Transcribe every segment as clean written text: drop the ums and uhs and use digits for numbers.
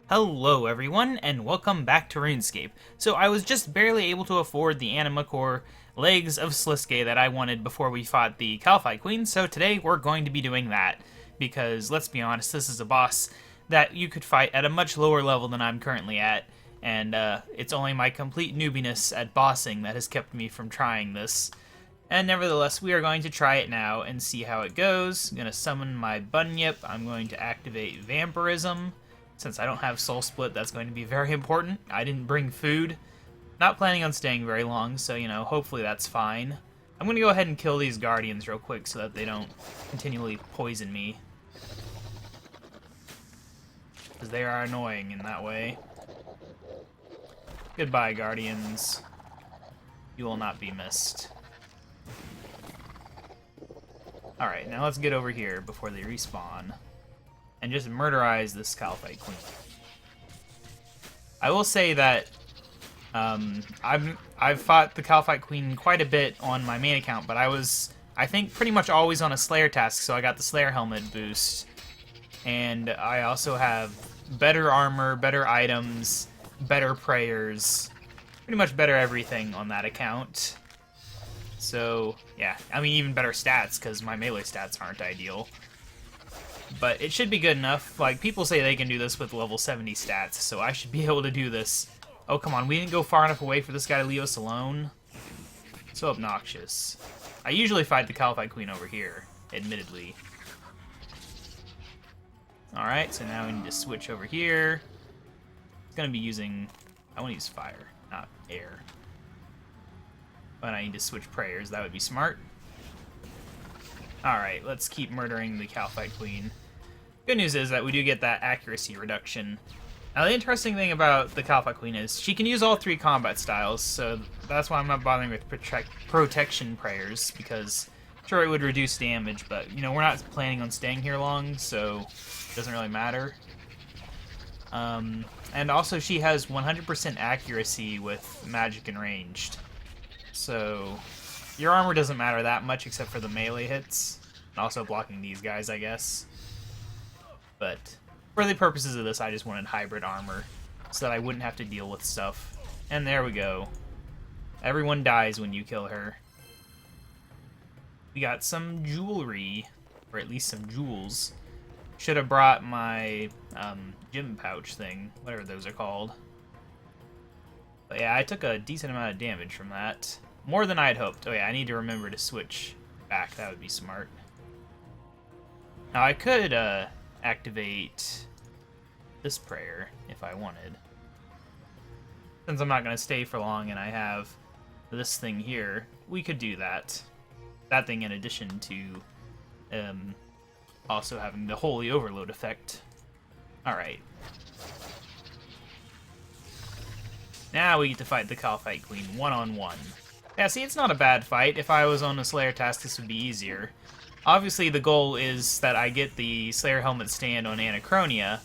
Hello everyone, and welcome back to RuneScape. So I was just barely able to afford the Anima Core legs of Sliske that I wanted before we fought the Kalphite Queen, so today we're going to be doing that. Because, let's be honest, this is a boss that you could fight at a much lower level than I'm currently at, and it's only my complete newbiness at bossing that has kept me from trying this. And nevertheless, we are going to try it now and see how it goes. I'm going to summon my Bunyip, I'm going to activate Vampirism. Since I don't have Soul Split, that's going to be very important. I didn't bring food. Not planning on staying very long, so, hopefully that's fine. I'm going to go ahead and kill these Guardians real quick so that they don't continually poison me. Because they are annoying in that way. Goodbye, Guardians. You will not be missed. Alright, now let's get over here before they respawn. And just murderize this Kalphite Queen. I will say that I've fought the Kalphite Queen quite a bit on my main account, but I think, pretty much always on a Slayer task, so I got the Slayer Helmet boost. And I also have better armor, better items, better prayers, pretty much better everything on that account. So, yeah, I mean, even better stats, because my melee stats aren't ideal. But it should be good enough. Like, people say they can do this with level 70 stats, so I should be able to do this. Oh, come on, we didn't go far enough away for this guy to leave us alone. So obnoxious. I usually fight the Kalphite Queen over here, admittedly. Alright, so now we need to switch over here. It's gonna be using... I want to use fire, not air. But I need to switch prayers, that would be smart. Alright, let's keep murdering the Kalphite Queen. Good news is that we do get that accuracy reduction. Now, the interesting thing about the Kalphite Queen is she can use all three combat styles, so that's why I'm not bothering with protection prayers, because sure, it would reduce damage, but, we're not planning on staying here long, so it doesn't really matter. And also, she has 100% accuracy with magic and ranged. So your armor doesn't matter that much except for the melee hits. And also blocking these guys, I guess. But for the purposes of this, I just wanted hybrid armor so that I wouldn't have to deal with stuff. And there we go. Everyone dies when you kill her. We got some jewelry, or at least some jewels. Should have brought my gem pouch thing, whatever those are called. But yeah, I took a decent amount of damage from that. More than I had hoped. Oh yeah, I need to remember to switch back. That would be smart. Now I could activate this prayer if I wanted. Since I'm not going to stay for long and I have this thing here, we could do that. That thing in addition to also having the Holy Overload effect. Alright. Now we get to fight the Kalphite Queen one-on-one. Yeah, see, it's not a bad fight. If I was on a Slayer task, this would be easier. Obviously, the goal is that I get the Slayer Helmet stand on Anachronia,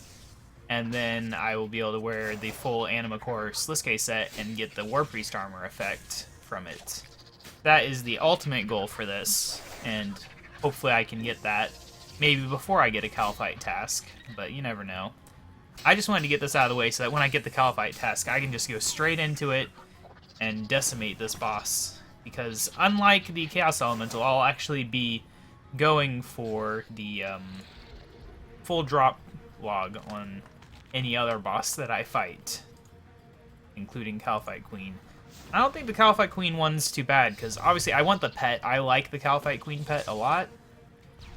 and then I will be able to wear the full Anima Core Sliske set and get the War Priest armor effect from it. That is the ultimate goal for this, and hopefully I can get that. Maybe before I get a Kalphite task, but you never know. I just wanted to get this out of the way so that when I get the Kalphite task, I can just go straight into it and decimate this boss. Because unlike the Chaos Elemental, I'll actually be going for the full drop log on any other boss that I fight, including Kalphite Queen. I don't think the Kalphite Queen one's too bad, because obviously I want the pet. I like the Kalphite Queen pet a lot.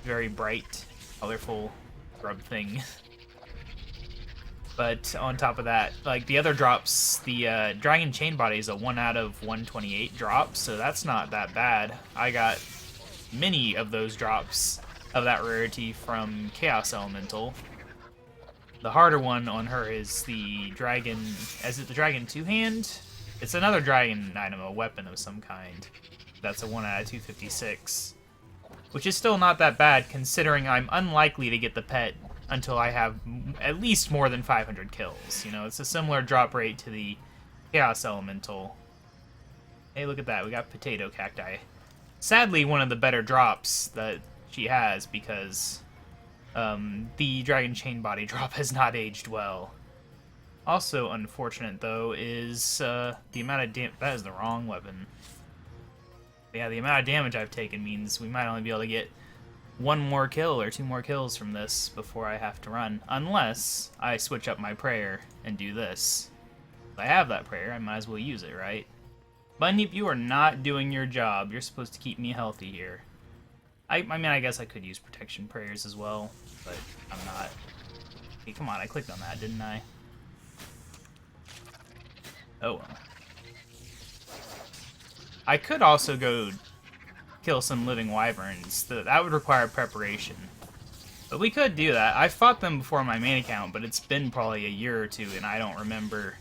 Very bright, colorful grub thing. But on top of that, like the other drops, the Dragon Chain Body is a 1 out of 128 drop, so that's not that bad. I got many of those drops of that rarity from Chaos Elemental. The harder one on her is the Dragon... Is it the Dragon Two-Hand? It's another dragon item, a weapon of some kind. That's a 1 out of 256. Which is still not that bad, considering I'm unlikely to get the pet until I have at least more than 500 kills. It's a similar drop rate to the Chaos Elemental. Hey, look at that. We got Potato Cacti. Sadly, one of the better drops that she has, because the Dragon Chain Body drop has not aged well. Also unfortunate, though, is the amount of damage. That is the wrong weapon. Yeah, the amount of damage I've taken means we might only be able to get one more kill or two more kills from this before I have to run. Unless I switch up my prayer and do this. If I have that prayer, I might as well use it, right? Bundeep, you are not doing your job. You're supposed to keep me healthy here. I mean, I guess I could use protection prayers as well, but I'm not. Hey, come on, I clicked on that, didn't I? Oh well. I could also go kill some living wyverns. That would require preparation. But we could do that. I fought them before my main account, but it's been probably a year or two, and I don't remember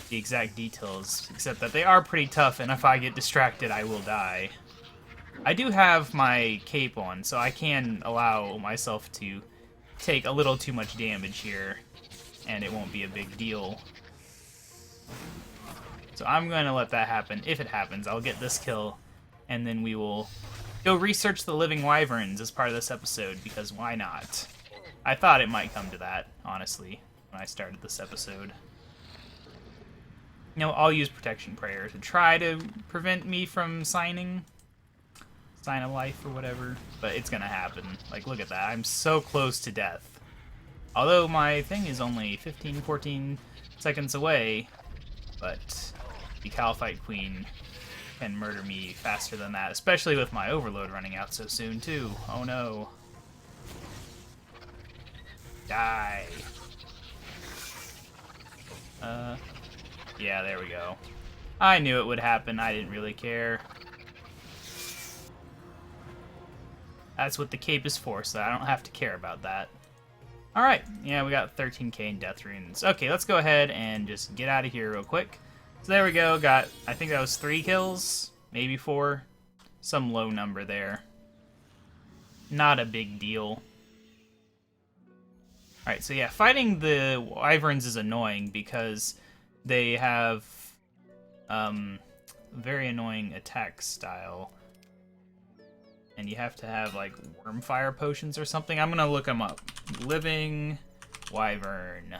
the exact details, except that they are pretty tough, and if I get distracted, I will die. I do have my cape on, so I can allow myself to take a little too much damage here, and it won't be a big deal. So I'm going to let that happen. If it happens, I'll get this kill, and then we will go research the living wyverns as part of this episode, because why not? I thought it might come to that, honestly, when I started this episode. You know, I'll use protection prayer to try to prevent me from sign a life or whatever, but it's gonna happen. Like, look at that. I'm so close to death. Although my thing is only 15, 14 seconds away, but the Kalphite Queen can murder me faster than that, especially with my overload running out so soon, too. Oh no. Die. Yeah, there we go. I knew it would happen. I didn't really care. That's what the cape is for, so I don't have to care about that. Alright, yeah, we got 13k in death runes. Okay, let's go ahead and just get out of here real quick. So there we go, got, I think that was 3 kills, maybe 4. Some low number there. Not a big deal. Alright, so yeah, fighting the wyverns is annoying because they have very annoying attack style. And you have to have, like, worm fire potions or something. I'm gonna look them up. Living wyvern.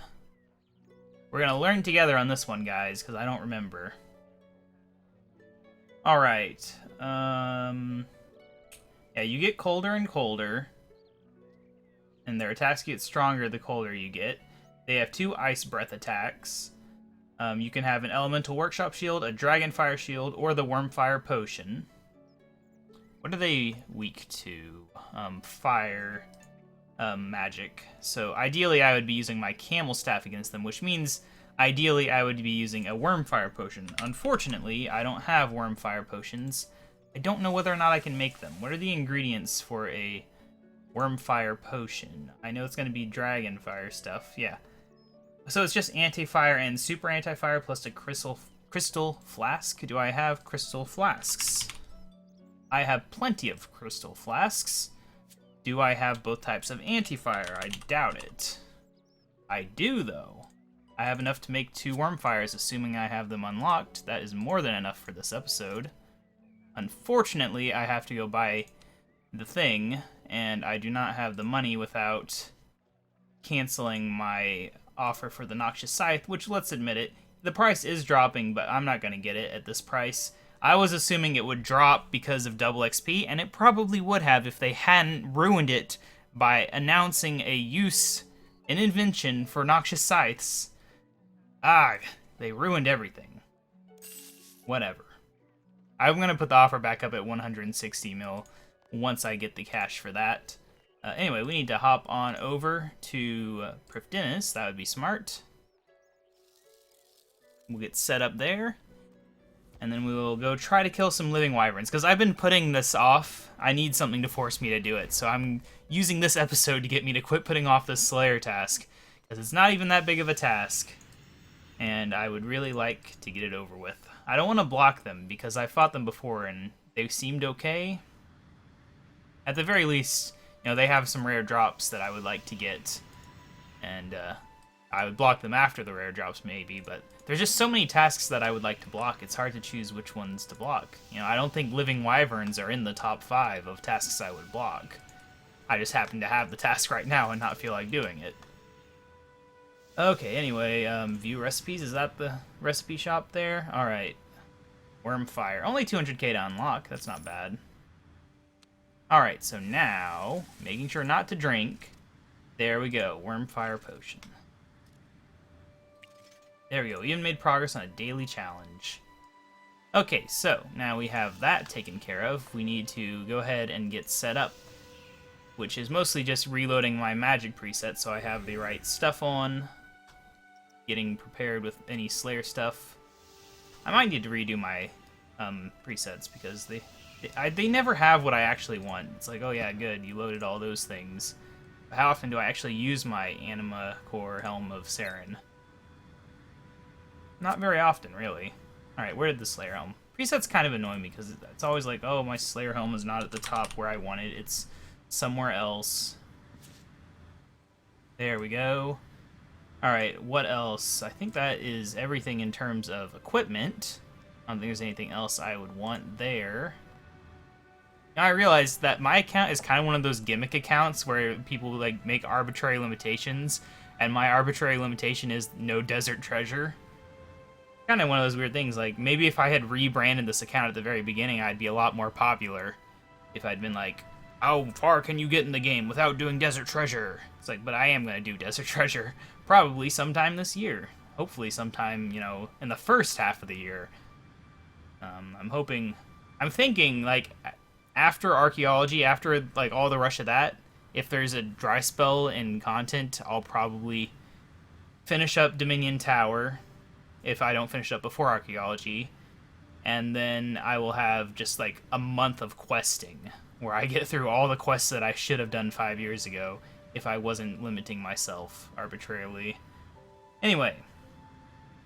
We're gonna learn together on this one, guys, because I don't remember. Alright. Yeah, you get colder and colder. And their attacks get stronger the colder you get. They have 2 ice breath attacks. You can have an elemental workshop shield, a dragon fire shield, or the worm fire potion. What are they weak to? Fire, magic. So ideally I would be using my camel staff against them, which means ideally I would be using a worm fire potion. Unfortunately, I don't have worm fire potions. I don't know whether or not I can make them. What are the ingredients for a worm fire potion? I know it's going to be dragon fire stuff. Yeah. So it's just anti-fire and super anti-fire plus a crystal flask. Do I have crystal flasks? I have plenty of crystal flasks. Do I have both types of anti-fire? I doubt it. I do, though. I have enough to make 2 worm fires, assuming I have them unlocked. That is more than enough for this episode. Unfortunately, I have to go buy the thing, and I do not have the money without canceling my offer for the Noxious Scythe, which, let's admit it, the price is dropping, but I'm not going to get it at this price. I was assuming it would drop because of double XP, and it probably would have if they hadn't ruined it by announcing an invention for Noxious Scythes. They ruined everything. Whatever. I'm going to put the offer back up at 160 mil once I get the cash for that. Anyway, we need to hop on over to Prifdinus. That would be smart. We'll get set up there. And then we will go try to kill some living wyverns. Because I've been putting this off. I need something to force me to do it. So I'm using this episode to get me to quit putting off this Slayer task. Because it's not even that big of a task. And I would really like to get it over with. I don't want to block them because I fought them before and they seemed okay. At the very least, you know, they have some rare drops that I would like to get. And I would block them after the rare drops maybe, but there's just so many tasks that I would like to block. It's hard to choose which ones to block. You know, I don't think living wyverns are in the top 5 of tasks I would block. I just happen to have the task right now and not feel like doing it. Okay, anyway, view recipes. Is that the recipe shop there? Alright. Wormfire. Only 200k to unlock. That's not bad. Alright, so now, making sure not to drink. There we go. Wormfire potion. There we go. We even made progress on a daily challenge. Okay, so now we have that taken care of. We need to go ahead and get set up, which is mostly just reloading my magic preset so I have the right stuff on. Getting prepared with any Slayer stuff. I might need to redo my presets because they never have what I actually want. It's like, oh yeah, good, you loaded all those things. But how often do I actually use my Anima Core Helm of Saren? Not very often, really. Alright, where did the Slayer Helm? Presets kind of annoy me because it's always like, oh, my Slayer Helm is not at the top where I want it. It's somewhere else. There we go. Alright, what else? I think that is everything in terms of equipment. I don't think there's anything else I would want there. Now I realized that my account is kind of one of those gimmick accounts where people like make arbitrary limitations, and my arbitrary limitation is no desert treasure. Kind of one of those weird things, like maybe if I had rebranded this account at the very beginning, I'd be a lot more popular. If I'd been like, how far can you get in the game without doing desert treasure? It's like, but I am going to do desert treasure. Probably sometime this year. Hopefully sometime, you know, in the first half of the year. I'm thinking, like, after archaeology, after, like, all the rush of that, if there's a dry spell in content, I'll probably finish up Dominion Tower, if I don't finish up before archaeology, and then I will have just, like, a month of questing, where I get through all the quests that I should have done 5 years ago, if I wasn't limiting myself arbitrarily. Anyway,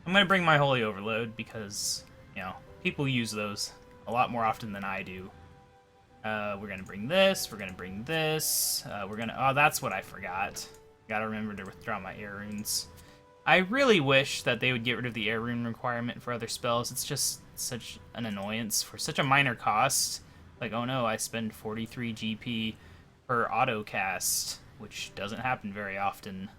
I'm going to bring my Holy Overload because, you know, people use those a lot more often than I do. We're going to bring this, we're going to bring this, oh, that's what I forgot. Gotta remember to withdraw my air runes. I really wish that they would get rid of the air rune requirement for other spells. It's just such an annoyance for such a minor cost. Like, oh no, I spend 43 GP per auto cast, which doesn't happen very often.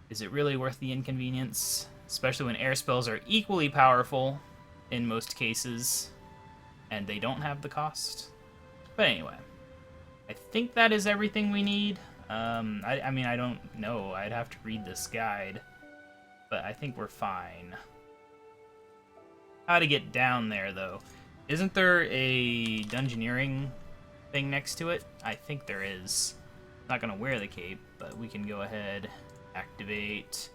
Is it really worth the inconvenience? Especially when air spells are equally powerful in most cases, and they don't have the cost. But anyway, I think that is everything we need. I mean, I don't know. I'd have to read this guide, but I think we're fine. How to get down there, though. Isn't there a dungeoneering thing next to it? I think there is. I'm not gonna wear the cape, but we can go ahead, activate.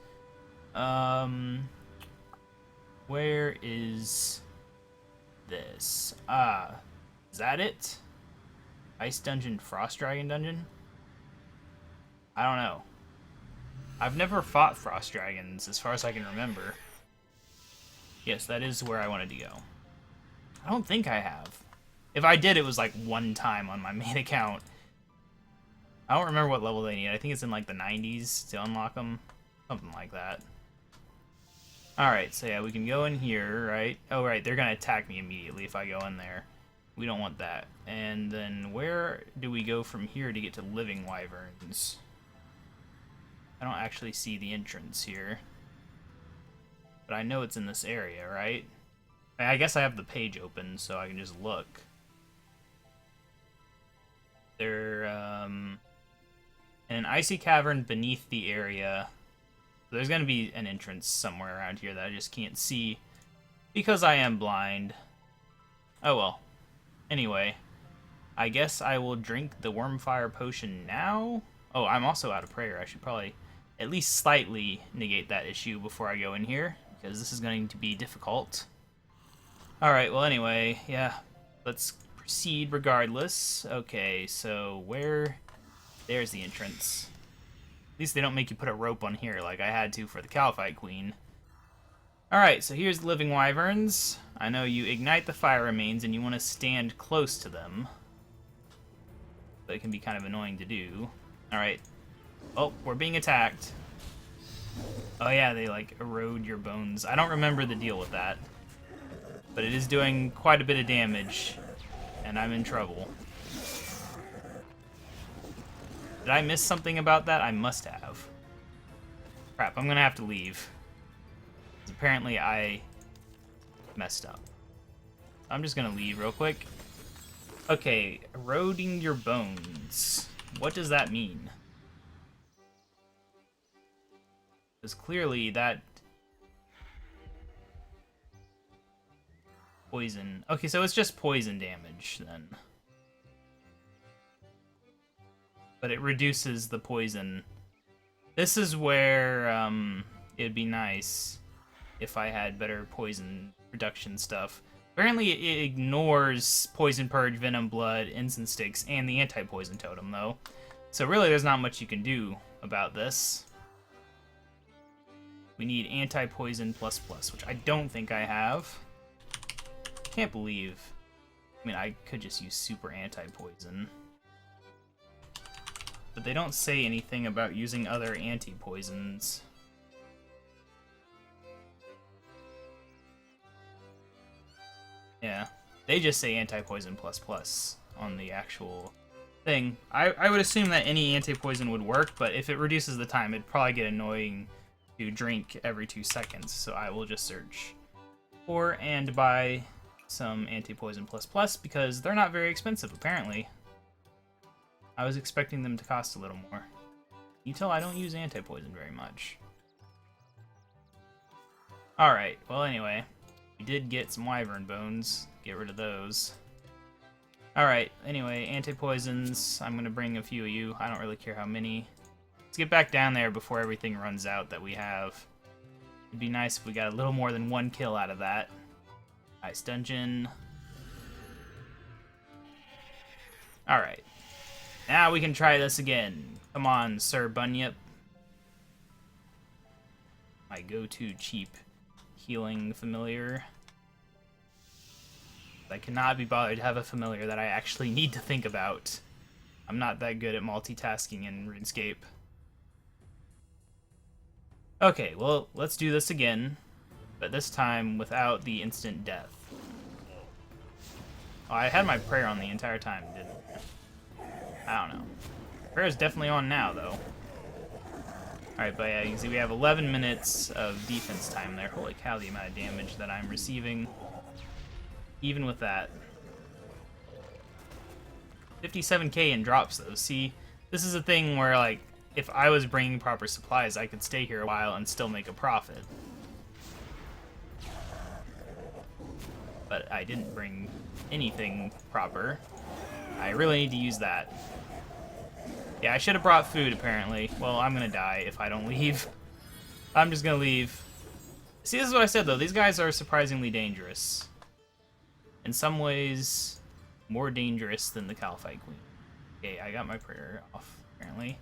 Where is this? Is that it? Ice Dungeon, Frost Dragon Dungeon? I don't know. I've never fought Frost Dragons, as far as I can remember. Yes, that is where I wanted to go. I don't think I have. If I did, it was like one time on my main account. I don't remember what level they need. I think it's in like the 90s to unlock them. Something like that. Alright, so yeah, we can go in here, right? Oh, right, they're gonna attack me immediately if I go in there. We don't want that. And then where do we go from here to get to Living Wyverns? I don't actually see the entrance here. But I know it's in this area, right? I guess I have the page open, so I can just look. They're, in an icy cavern beneath the area. There's gonna be an entrance somewhere around here that I just can't see because I am blind. Oh well. Anyway, I guess I will drink the Wormfire potion now. Oh, I'm also out of prayer. I should probably at least slightly negate that issue before I go in here, because this is going to be difficult. Alright, well anyway, yeah, let's proceed regardless. Okay, so where... There's the entrance. At least they don't make you put a rope on here like I had to for the Kalphite Queen. Alright, so here's the Living Wyverns. I know you ignite the fire remains and you want to stand close to them. But it can be kind of annoying to do. Alright. Oh, we're being attacked. Oh yeah, they like erode your bones. I don't remember the deal with that. But it is doing quite a bit of damage. And I'm in trouble. Did I miss something about that? I must have. Crap, I'm gonna have to leave. 'Cause apparently I messed up. I'm just gonna leave real quick. Okay, eroding your bones. What does that mean? Because clearly that... Poison. Okay, so it's just poison damage, then. But it reduces the poison. This is where, it'd be nice if I had better poison reduction stuff. Apparently it ignores Poison Purge, Venom Blood, Incense Sticks, and the Anti-Poison Totem, though. So really there's not much you can do about this. We need Anti-Poison ++, which I don't think I have. Can't believe... I mean, I could just use Super Anti-Poison. But they don't say anything about using other anti-poisons. Yeah, they just say anti-poison ++ on the actual thing. I would assume that any anti-poison would work, but if it reduces the time, it'd probably get annoying to drink every 2 seconds. So I will just search for and buy some anti-poison ++ because they're not very expensive, apparently. I was expecting them to cost a little more. You tell I don't use anti-poison very much. Alright, well anyway. We did get some wyvern bones. Get rid of those. Alright, anyway, anti-poisons. I'm gonna bring a few of you. I don't really care how many. Let's get back down there before everything runs out that we have. It'd be nice if we got a little more than 1 kill out of that. Ice dungeon. Alright. Now we can try this again. Come on, Sir Bunyip. My go-to cheap healing familiar. I cannot be bothered to have a familiar that I actually need to think about. I'm not that good at multitasking in RuneScape. Okay, well, let's do this again, but this time without the instant death. Oh, I had my prayer on the entire time, didn't I? I don't know. Prayer is definitely on now, though. Alright, but yeah, you can see we have 11 minutes of defense time there. Holy cow, the amount of damage that I'm receiving. Even with that. 57k in drops, though. See, this is a thing where, like, if I was bringing proper supplies, I could stay here a while and still make a profit. But I didn't bring anything proper. I really need to use that. Yeah, I should have brought food, apparently. Well, I'm gonna die if I don't leave. I'm just gonna leave. See, this is what I said, though. These guys are surprisingly dangerous. In some ways, more dangerous than the Kalphite Queen. Okay, I got my prayer off, apparently.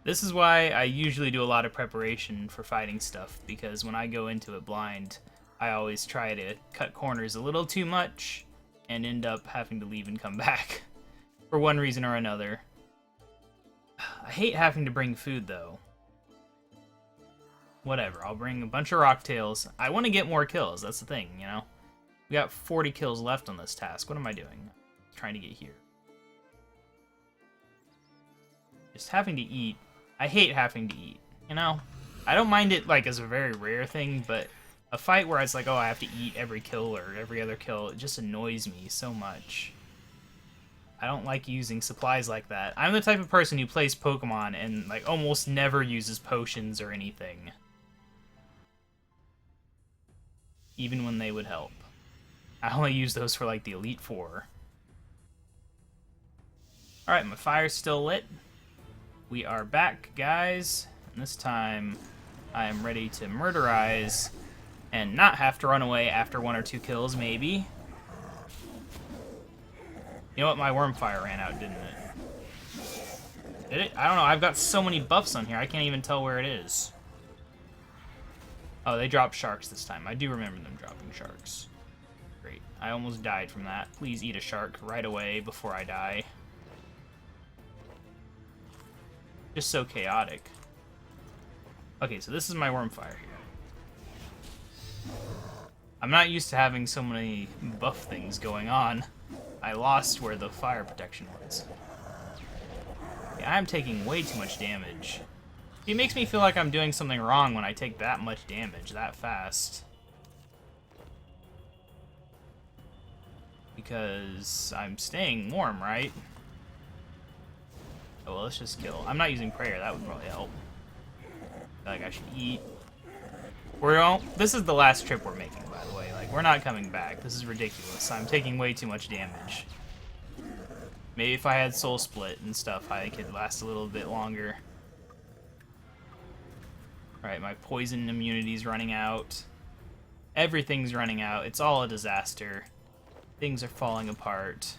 This is why I usually do a lot of preparation for fighting stuff, because when I go into it blind, I always try to cut corners a little too much and end up having to leave and come back. For one reason or another. I hate having to bring food, though. Whatever, I'll bring a bunch of rocktails. I want to get more kills, that's the thing, you know? We got 40 kills left on this task. What am I doing? I'm trying to get here. Just having to eat. I hate having to eat, you know? I don't mind it, like, as a very rare thing, but a fight where it's like, oh, I have to eat every kill or every other kill, it just annoys me so much. I don't like using supplies like that. I'm the type of person who plays Pokemon and, like, almost never uses potions or anything. Even when they would help. I only use those for, like, the Elite Four. Alright, my fire's still lit. We are back, guys. And this time, I am ready to murderize and not have to run away after 1 or 2 kills, maybe. You know what? My Wormfire ran out, didn't it? Did it? I don't know. I've got so many buffs on here, I can't even tell where it is. Oh, they dropped sharks this time. I do remember them dropping sharks. Great. I almost died from that. Please eat a shark right away before I die. Just so chaotic. Okay, so this is my Wormfire here. I'm not used to having so many buff things going on. I lost where the fire protection was. Yeah, I'm taking way too much damage. It makes me feel like I'm doing something wrong when I take that much damage that fast. Because I'm staying warm, right? Oh, well, let's just kill. I'm not using prayer. That would probably help. Like, I should eat. This is the last trip we're making, by the way. Like, we're not coming back. This is ridiculous. I'm taking way too much damage. Maybe if I had soul split and stuff, I could last a little bit longer. Alright, my poison immunity's running out. Everything's running out. It's all a disaster. Things are falling apart.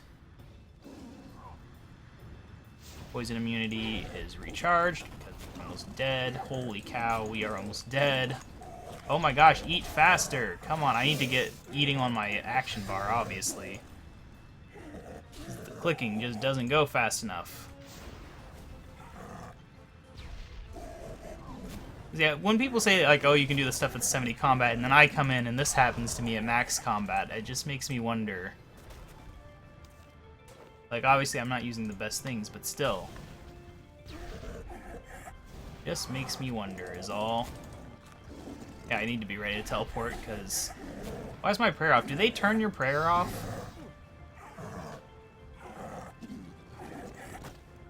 Poison immunity is recharged because we're almost dead. Holy cow, we are almost dead. Oh my gosh, eat faster. Come on, I need to get eating on my action bar, obviously. The clicking just doesn't go fast enough. Yeah, when people say, like, oh, you can do the stuff at 70 combat, and then I come in and this happens to me at max combat, it just makes me wonder. Like, obviously I'm not using the best things, but still. Just makes me wonder is all. Yeah, I need to be ready to teleport, because... Why is my prayer off? Do they turn your prayer off?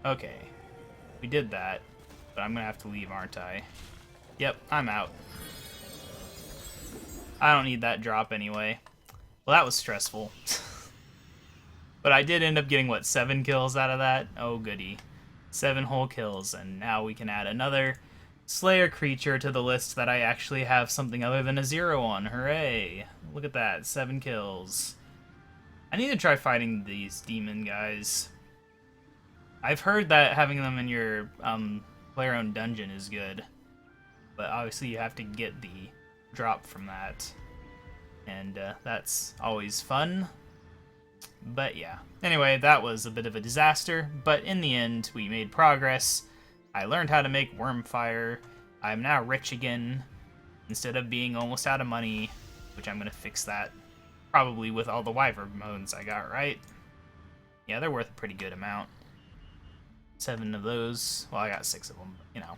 Okay. We did that, but I'm gonna have to leave, aren't I? Yep, I'm out. I don't need that drop anyway. Well, that was stressful. But I did end up getting, what, 7 kills out of that? Oh, goody. 7 whole kills, and now we can add another Slayer creature to the list that I actually have something other than a 0 on. Hooray! Look at that, 7 kills. I need to try fighting these demon guys. I've heard that having them in your player-owned dungeon is good. But obviously you have to get the drop from that. And that's always fun. But yeah. Anyway, that was a bit of a disaster. But in the end, we made progress. I learned how to make worm fire. I'm now rich again. Instead of being almost out of money. Which I'm going to fix that. Probably with all the wyvern bones I got, right? Yeah, they're worth a pretty good amount. 7 of those. Well, I got 6 of them, but, you know.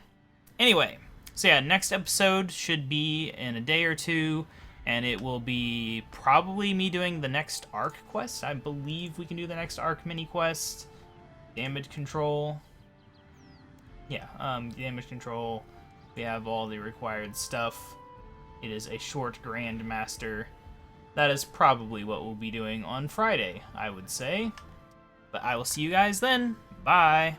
Anyway. So yeah, next episode should be in a day or two, and it will be probably me doing the next Arc quest. I believe we can do the next Arc mini quest. Damage control. Yeah, damage control. We have all the required stuff. It is a short Grandmaster. That is probably what we'll be doing on Friday, I would say. But I will see you guys then. Bye!